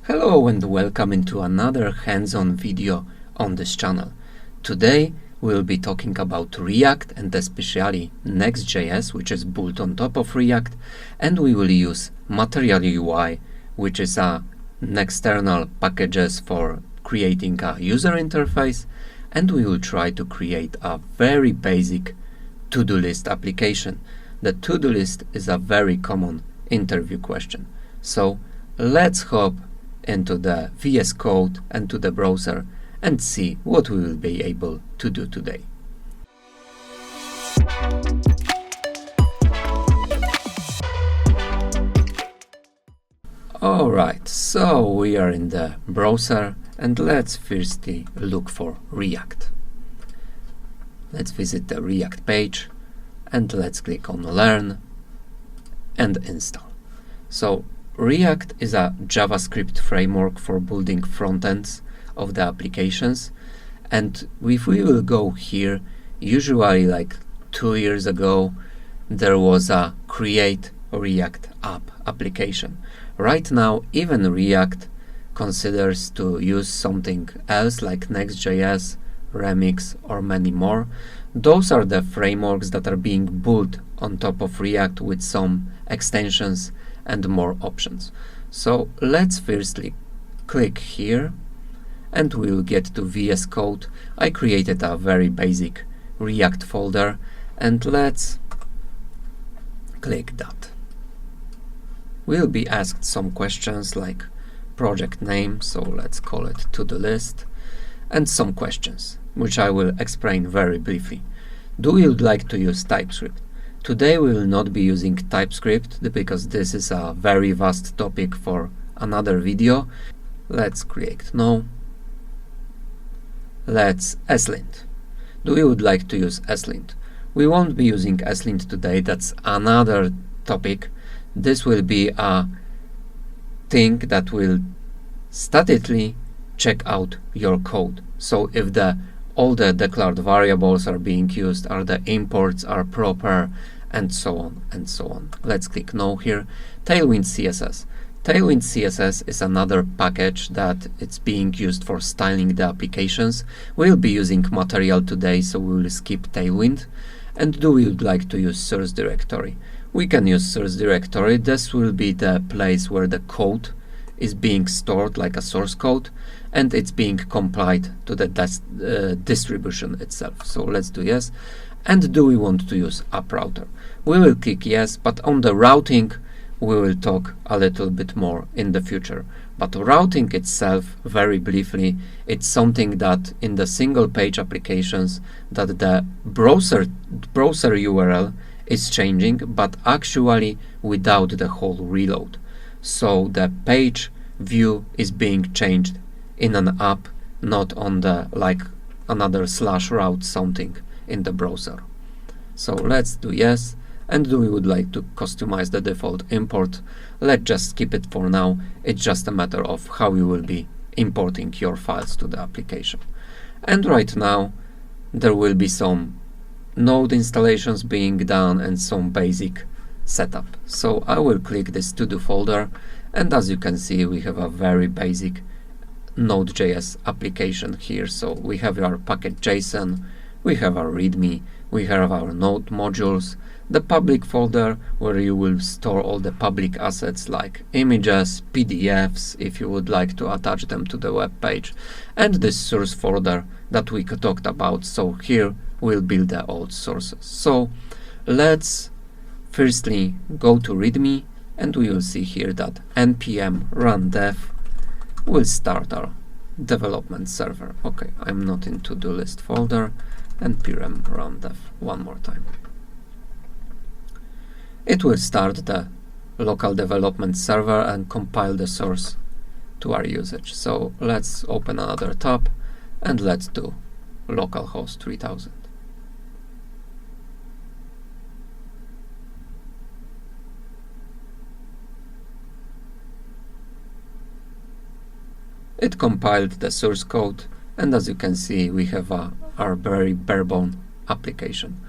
Hello and welcome into another hands-on video on this channel. Today we'll be talking about React and especially Next.js, which is built on top of React, and we will use Material-UI, which is an external packages for creating a user interface, and we will try to create a very basic to-do list application. The to-do list is a very common interview question. So let's hop into the VS Code and to the browser and see what we will be able to do today. Alright, so we are in the browser and let's firstly look for React. Let's visit the React page and let's click on Learn and Install. So React is a JavaScript framework for building front ends of the applications, and if we will go here, usually like 2 years ago there was a Create React App application. Right now even React considers to use something else like Next.js, Remix or many more. Those are the frameworks that are being built on top of React with some extensions and more options. So let's firstly click here and we'll get to VS Code. I created a very basic React folder and let's click that. We'll be asked some questions like project name, so let's call it to-do list, and some questions which I will explain very briefly. Do you like to use TypeScript? Today we will not be using TypeScript because this is a very vast topic for another video. Let's create no. Let's slint. Do you would like to use slint? We won't be using slint today, that's another topic. This will be a thing that will statically check out your code. So if all the declared variables are being used, are the imports are proper, and so on and so on. Let's click no here. Tailwind CSS. Tailwind CSS is another package that it's being used for styling the applications. We'll be using Material today, so we will skip Tailwind. And do we would like to use source directory? We can use source directory. This will be the place where the code is being stored like a source code and it's being compiled to the distribution itself. So let's do yes. And do we want to use app router? We will click yes, but on the routing we will talk a little bit more in the future. But routing itself, very briefly, it's something that in the single page applications that the browser URL is changing, but actually without the whole reload. So the page view is being changed in an app, not on the like another /route something in the browser. So let's do yes. And do we would like to customize the default import? Let's just skip it for now. It's just a matter of how you will be importing your files to the application. And right now there will be some node installations being done and some basic setup. So I will click this to-do folder, and as you can see we have a very basic Node.js application here. So we have our package.json, we have our readme, we have our node modules, the public folder where you will store all the public assets like images, PDFs if you would like to attach them to the web page, and this source folder that we talked about. So here we'll build the old sources. So let's firstly go to readme and we will see here that npm run dev will start our development server. Okay, I'm not in to-do list folder. npm run dev one more time. It will start the local development server and compile the source to our usage. So let's open another tab and let's do localhost 3000. It compiled the source code, and as you can see we have our very barebone application.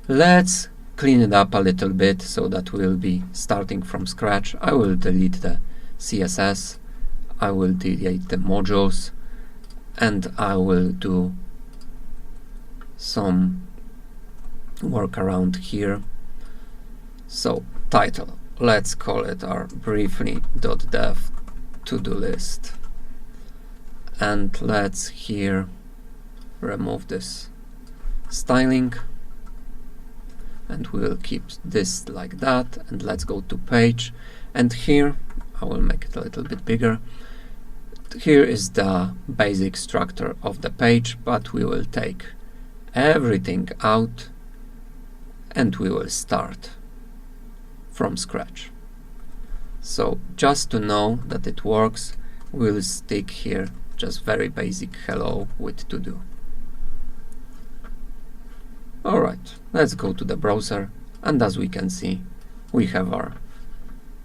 Let's clean it up a little bit so that we'll be starting from scratch. I will delete the CSS. I will delete the modules, and I will do some work around here. So title, let's call it our briefly.dev to-do list, and let's here remove this styling, and we'll keep this like that, and let's go to page, and here I will make it a little bit bigger. Here is the basic structure of the page, but we will take everything out and we will start from scratch. So just to know that it works, we'll stick here just very basic hello with to do. Alright, let's go to the browser, and as we can see, we have our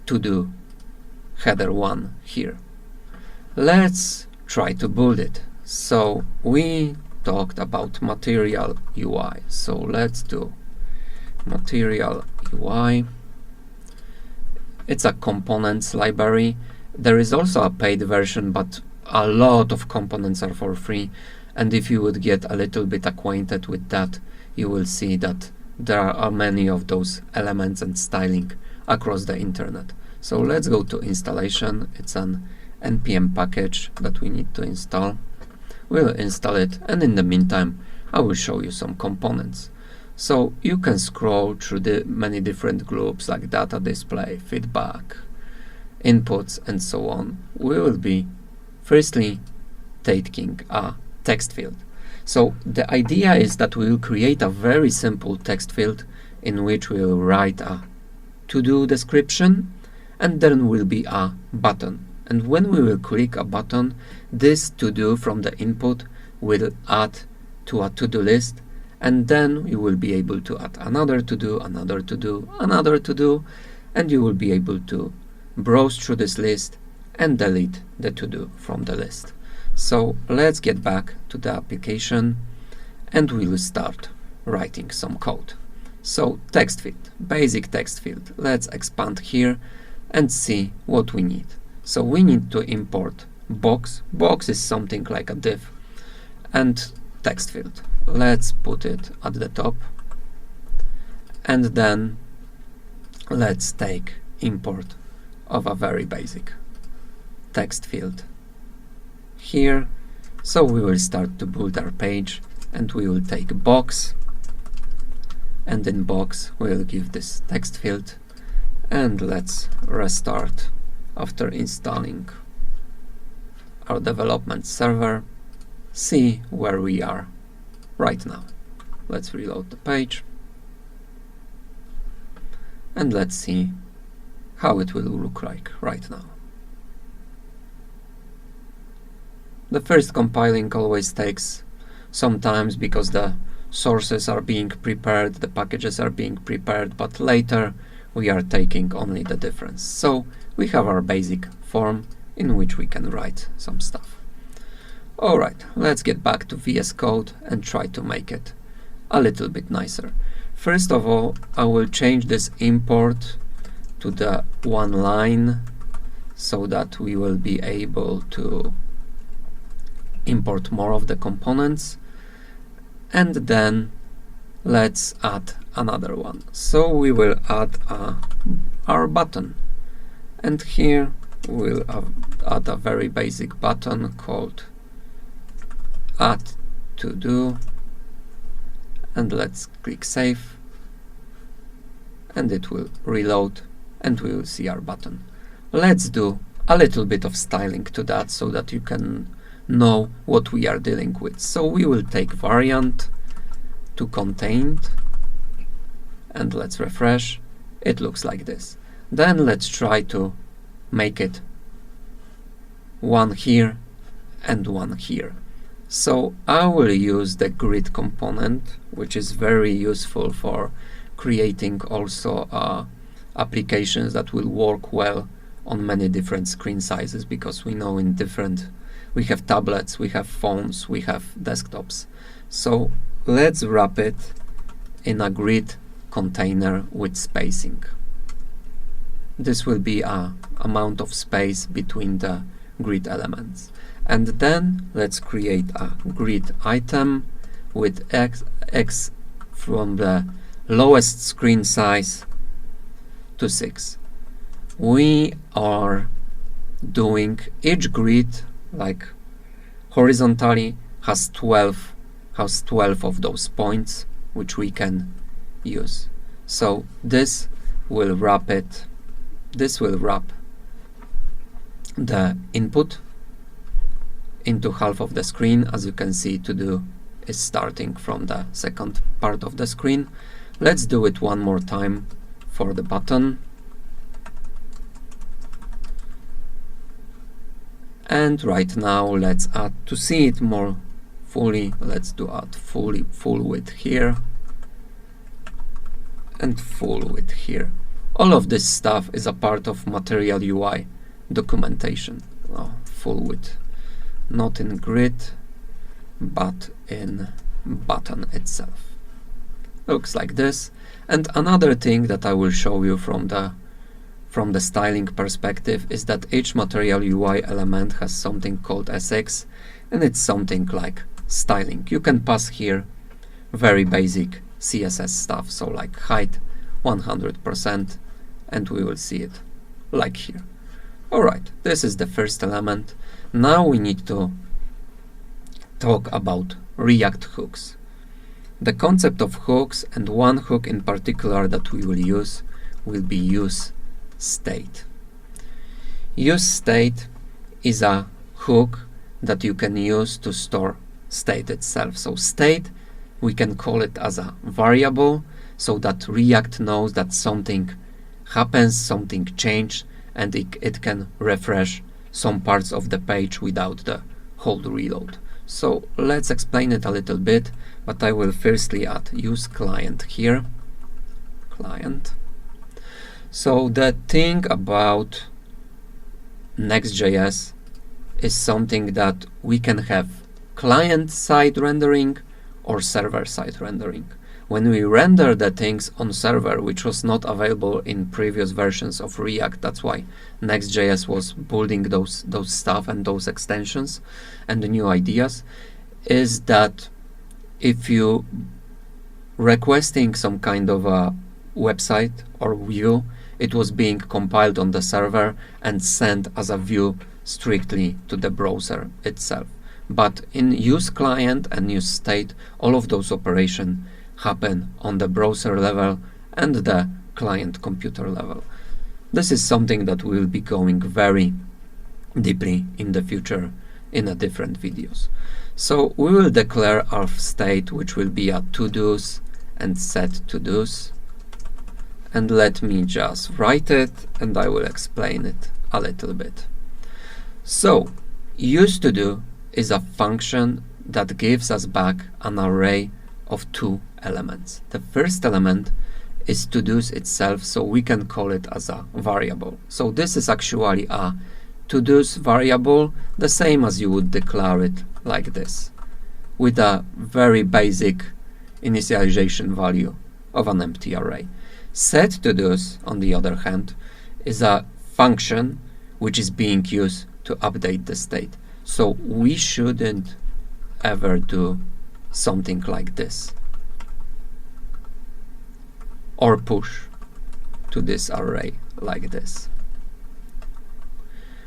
to do header 1 here. Let's try to build it. So we talked about Material-UI, so let's do Material-UI. It's a components library. There is also a paid version, but a lot of components are for free, and if you would get a little bit acquainted with that, you will see that there are many of those elements and styling across the internet. So let's go to installation. It's an npm package that we need to install. We'll install it, and in the meantime I will show you some components. So you can scroll through the many different groups like data display, feedback, inputs, and so on. We will be firstly taking a text field. So the idea is that we will create a very simple text field in which we will write a to-do description, and then will be a button. And when we will click a button, this to-do from the input will add to a to-do list, and then you will be able to add another to-do, another to-do, another to-do, and you will be able to browse through this list and delete the to-do from the list. So let's get back to the application, and we will start writing some code. So text field, basic text field. Let's expand here and see what we need. So we need to import box. Box is something like a div, and text field. Let's put it at the top, and then let's take import of a very basic text field here. So we will start to build our page, and we will take a box, and in box we'll give this text field, and let's restart after installing our development server, see where we are right now. Let's reload the page, and let's see how it will look like right now. The first compiling always takes some time because the sources are being prepared, the packages are being prepared, but later we are taking only the difference. So we have our basic form in which we can write some stuff. Alright, let's get back to VS Code and try to make it a little bit nicer. First of all, I will change this import to the one line so that we will be able to import more of the components, and then let's add another one. So we will add our button, and here we'll add a very basic button called add to do, and let's click save, and it will reload, and we will see our button. Let's do a little bit of styling to that so that you can know what we are dealing with. So we will take variant to contained, and let's refresh. It looks like this. Then let's try to make it one here and one here. So I will use the grid component, which is very useful for creating also applications that will work well on many different screen sizes, because we know we have tablets, we have phones, we have desktops. So let's wrap it in a grid container with spacing. This will be a amount of space between the grid elements. And then let's create a grid item with x from the lowest screen size to 6. We are doing each grid, like horizontally, has 12 of those points which we can use. So this will wrap the input into half of the screen. As you can see, to do is starting from the second part of the screen. Let's do it one more time for the button. And right now let's add, to see it more fully, let's do add full width here and full width here. All of this stuff is a part of Material-UI documentation. Full width, not in grid, but in button itself. Looks like this. And another thing that I will show you from the styling perspective is that each Material-UI element has something called SX, and it's something like styling. You can pass here very basic CSS stuff, so like height 100%, and we will see it like here. Alright, this is the first element. Now we need to talk about React hooks. The concept of hooks, and one hook in particular that we will use, will be useState. useState is a hook that you can use to store state itself. So state, we can call it as a variable, so that React knows that something happens, something changed, and it can refresh some parts of the page without the whole reload. So let's explain it a little bit, but I will firstly add useClient here. Client. So the thing about Next.js is something that we can have client-side rendering or server-side rendering. When we render the things on server, which was not available in previous versions of React, that's why Next.js was building those stuff and those extensions and the new ideas, is that if you requesting some kind of a website or view, it was being compiled on the server and sent as a view strictly to the browser itself. But in useClient and useState, all of those operations happen on the browser level and the client computer level. This is something that we'll be going very deeply in the future in a different videos. So we will declare our state, which will be a to-dos and set to-dos. And let me just write it, and I will explain it a little bit. So useToDo is a function that gives us back an array of 2 elements. The first element is to-dos itself, so we can call it as a variable. So this is actually a to-dos variable, the same as you would declare it like this, with a very basic initialization value of an empty array. Set to-dos, on the other hand, is a function which is being used to update the state. So we shouldn't ever do something like this or push to this array like this.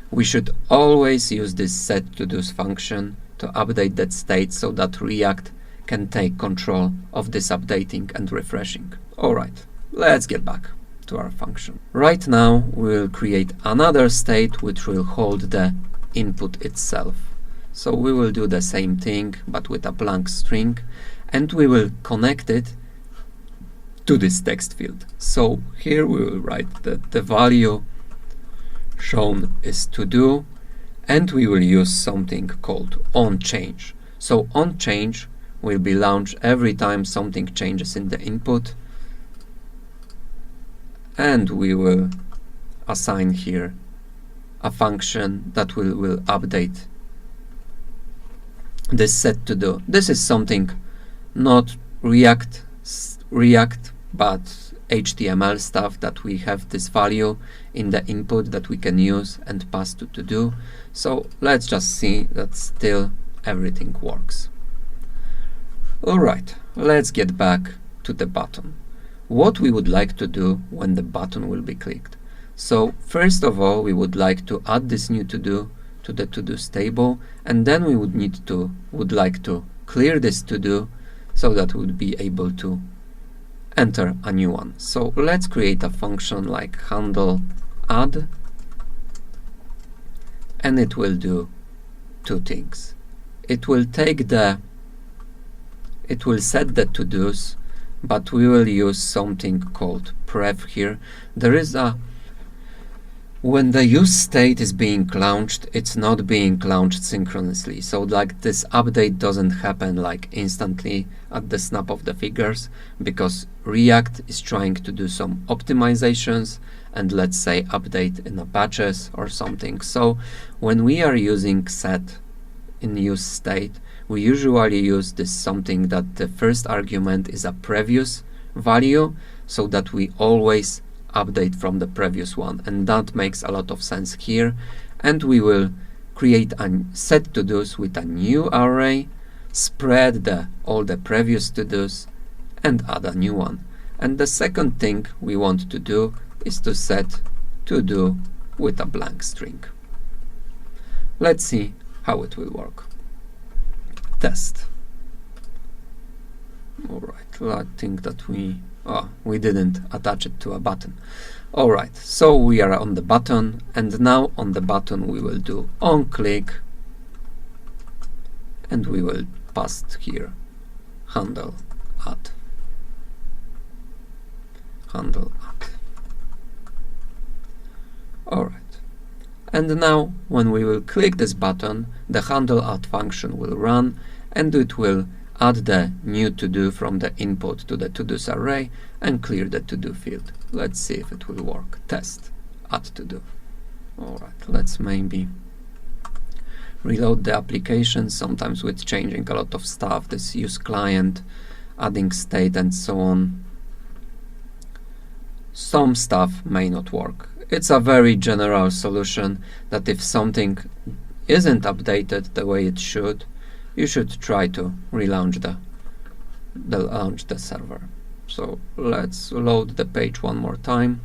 We should always use this set to-dos function to update that state so that React can take control of this updating and refreshing. Alright, let's get back to our function. Right now we'll create another state which will hold the input itself. So we will do the same thing but with a blank string, and we will connect it to this text field. So here we will write that the value shown is to do, and we will use something called onChange. So onChange will be launched every time something changes in the input, and we will assign here a function that will update this set to do. This is something not React, but HTML stuff that we have this value in the input that we can use and pass to to-do. So let's just see that still everything works. Alright, let's get back to the button. What we would like to do when the button will be clicked. So first of all, we would like to add this new to-do to the to-dos table, and then we would like to clear this to-do so that we would be able to enter a new one. So let's create a function like handle add, and it will do two things. It will set the to-dos, but we will use something called prev here. When the use state is being launched, it's not being launched synchronously. So like this update doesn't happen like instantly at the snap of the fingers, because React is trying to do some optimizations and let's say update in a batches or something. So when we are using set in use state, we usually use this something that the first argument is a previous value, so that we always update from the previous one, and that makes a lot of sense here. And we will create a set to-dos with a new array, spread all the previous to-dos, and add a new one. And the second thing we want to do is to set to-do with a blank string. Let's see how it will work. Test. Alright, I think that we didn't attach it to a button. Alright, so we are on the button, and now on the button we will do on click, and we will pass here handle add. Alright, and now when we will click this button, the handle add function will run, and it will add the new to-do from the input to the to-dos array and clear the to-do field. Let's see if it will work. Test, add to-do. Alright, let's maybe reload the application. Sometimes with changing a lot of stuff, this use client, adding state and so on, some stuff may not work. It's a very general solution that if something isn't updated the way it should, you should try to relaunch the server. So let's load the page one more time.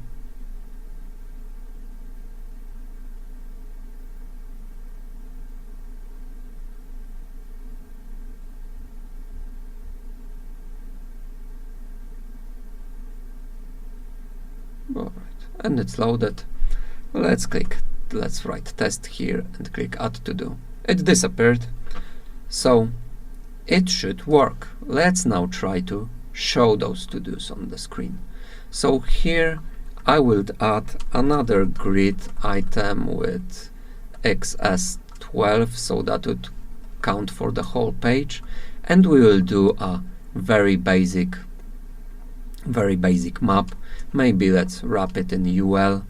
Alright, and it's loaded. Let's write test here and click add to do. It disappeared. So it should work. Let's now try to show those to-dos on the screen. So here I will add another grid item with XS12 so that it would count for the whole page, and we will do a very basic map. Maybe let's wrap it in UL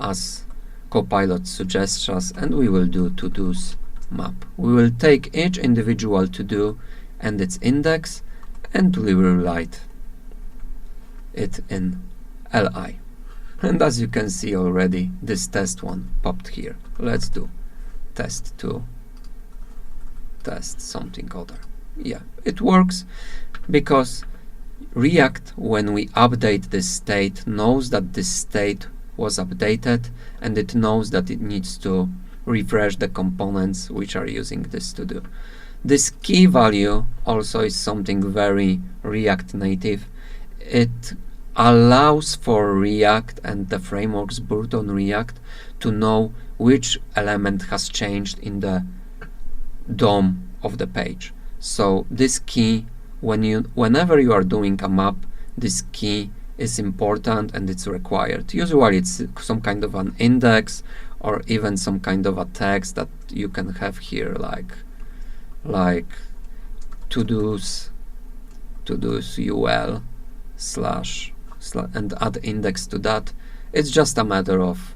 as Copilot suggests us, and we will do to-dos map. We will take each individual to-do and its index, and we will write it in li. And as you can see already, this test one popped here. Let's do test 2, test something other. Yeah, it works because React, when we update this state, knows that this state was updated, and it knows that it needs to refresh the components which are using this to do. This key value also is something very React native. It allows for React and the frameworks built on React to know which element has changed in the DOM of the page. So this key, whenever you are doing a map, this key is important and it's required. Usually it's some kind of an index or even some kind of a text that you can have here, like to-dos ul slash and add index to that. It's just a matter of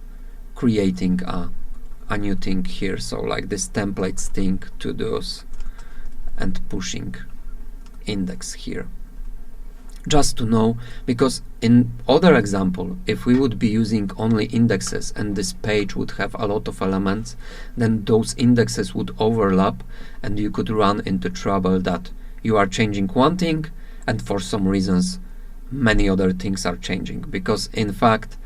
creating a new thing here. So like this templates thing, to-dos, and pushing index here. Just to know, because in other example, if we would be using only indexes and this page would have a lot of elements, then those indexes would overlap and you could run into trouble that you are changing one thing and for some reasons many other things are changing, because in fact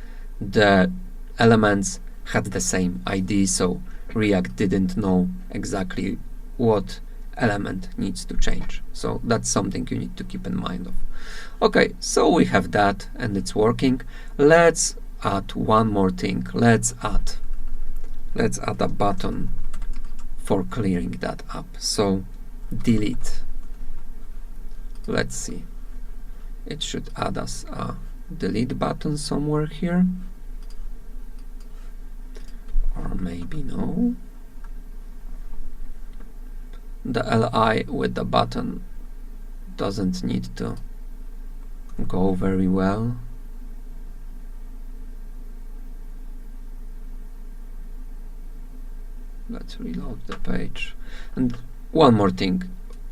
the elements had the same ID, so React didn't know exactly what element needs to change. So that's something you need to keep in mind of. Okay, so we have that and it's working. Let's add one more thing. Let's add a button for clearing that up. So delete. Let's see. It should add us a delete button somewhere here. Or maybe no. The li with the button doesn't need to go very well. Let's reload the page. And one more thing.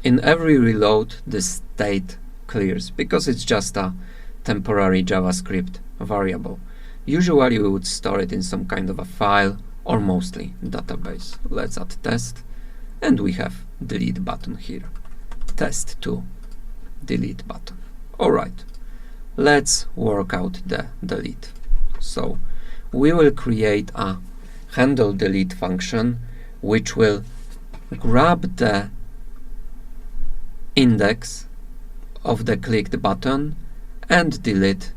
In every reload, the state clears because it's just a temporary JavaScript variable. Usually we would store it in some kind of a file or mostly database. Let's add test. And we have delete button here. Test2 delete button. Alright, let's work out the delete. So we will create a handle delete function which will grab the index of the clicked button and delete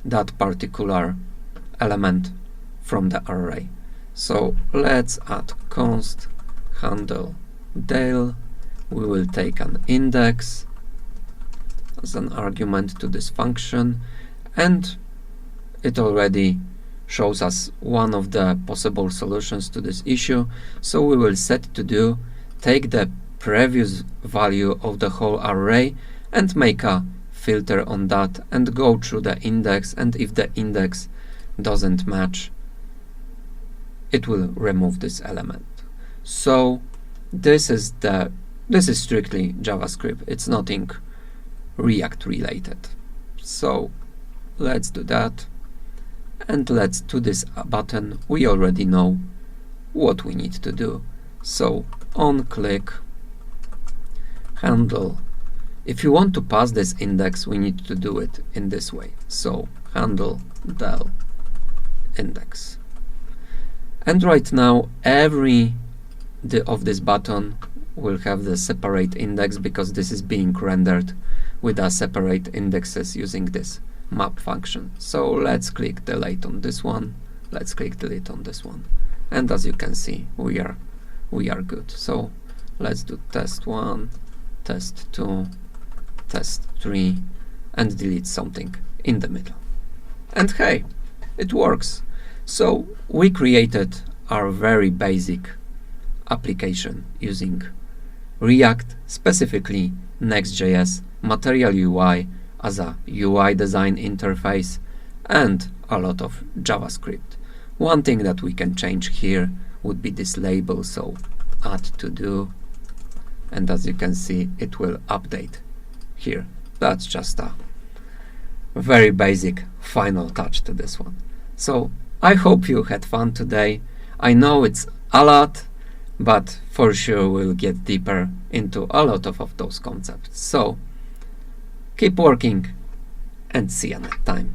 that particular element from the array. So let's add const handle del. We will take an index as an argument to this function, and it already shows us one of the possible solutions to this issue. So we will set to do, take the previous value of the whole array and make a filter on that and go through the index, and if the index doesn't match, it will remove this element. So this is strictly JavaScript. It's nothing React related. So let's do that, and let's do this button. We already know what we need to do. So on click handle. If you want to pass this index, we need to do it in this way. So handle del index. And right now every of this button will have the separate index because this is being rendered with a separate indexes using this map function. So let's click delete on this one. Let's click delete on this one. And as you can see, we are good. So let's do test1, test2, test3, and delete something in the middle. And hey, it works. So we created our very basic application using React, specifically Next.js, Material-UI as a UI design interface, and a lot of JavaScript. One thing that we can change here would be this label, so add to do, and as you can see, it will update here. That's just a very basic final touch to this one. So I hope you had fun today. I know it's a lot, but for sure we'll get deeper into a lot of those concepts. So keep working and see you next time.